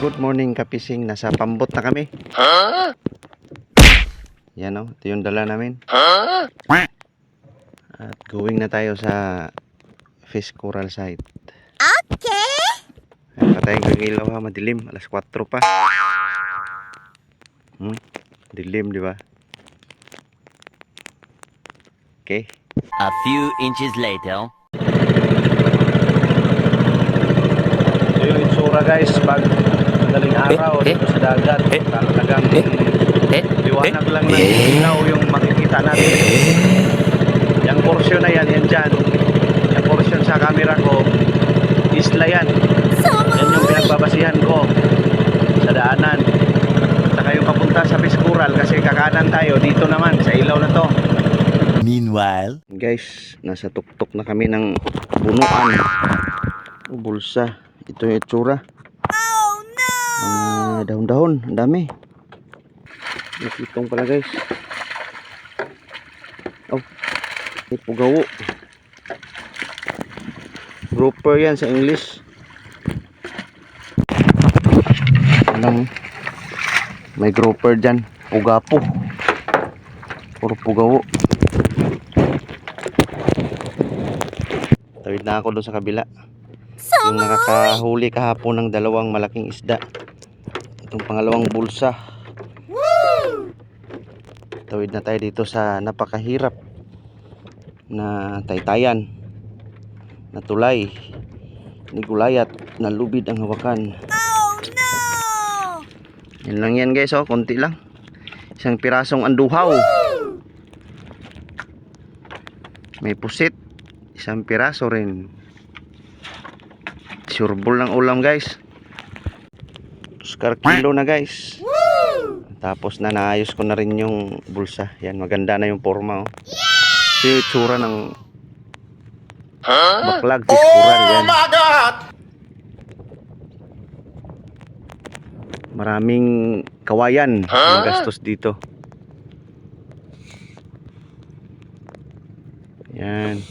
Good morning kapising, nasa pambot na kami. Yan o, ito yung dala namin. At going na tayo sa fish coral site. Okay. Patayin ko yung ilaw ha, madilim, alas 4 pa. Dilim, di ba? Okay. A few inches later. Ito yung itsura guys pag madaling araw dito sa dagat. Talagang liwanag lang ng ilaw yung makikita natin. Yung portion na yan, yan dyan. Yung portion sa camera ko, isla yan. Yan yung pinagbabasihan ko sa daanan. Saka yung papunta sa fish coral kasi kakanan tayo dito naman sa ilaw na to. Meanwhile, Guys, nasa tuktok na kami ng bunuan. Bulsa. Ito yung itsura. Oh no! Mga dahon-dahon, ang dami. Nakitong pala guys. Oh, may pugawo. Grouper yan sa English. Alam, may grouper dyan. Pugapo. Puro pugawo. Tawid na ako doon sa kabila. Yung nakakahuli kahapon ng dalawang malaking isda. Itong pangalawang bulsa. Tawid na tayo dito sa napakahirap na taytayan, na tulay, ni gulayat, na lubid ang hawakan. Oh no! Yan lang yan guys, oh, konti lang. Isang pirasong anduhaw. May pusit, isang piraso rin. Sureball ng ulam guys. Oscar kilo na guys. Tapos na naayos ko na rin yung bulsa. Yan, maganda na yung forma oh. Ito yung itsura ng baklag fish coral yan. Maraming kawayan ang gastos dito. Yan.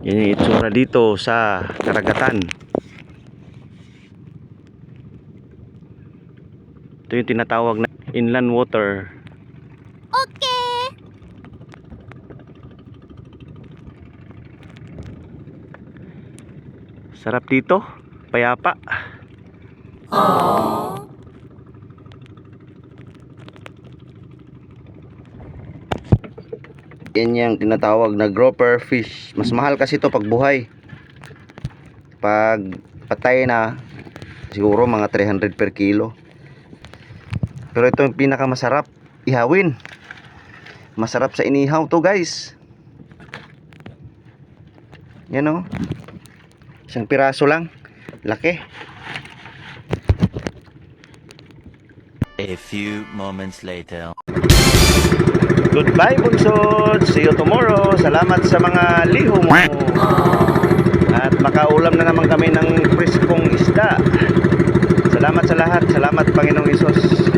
Yan yung itsura dito sa karagatan. Ito yung tinatawag na inland water. Okay. Sarap dito, payapa. Oh. Yan yung tinatawag na grouper fish. Mas mahal kasi ito pag buhay. Pag patay na, siguro mga 300 per kilo. Pero ito yung pinakamasarap ihawin. Masarap sa inihaw to guys. Yan o. Isang piraso lang. Laki. a few moments later. Goodbye bunsod. See you tomorrow. Salamat sa mga liho mo. At makaulam na naman kami ng preskong isda. Salamat sa lahat. Salamat Panginoong Hesus.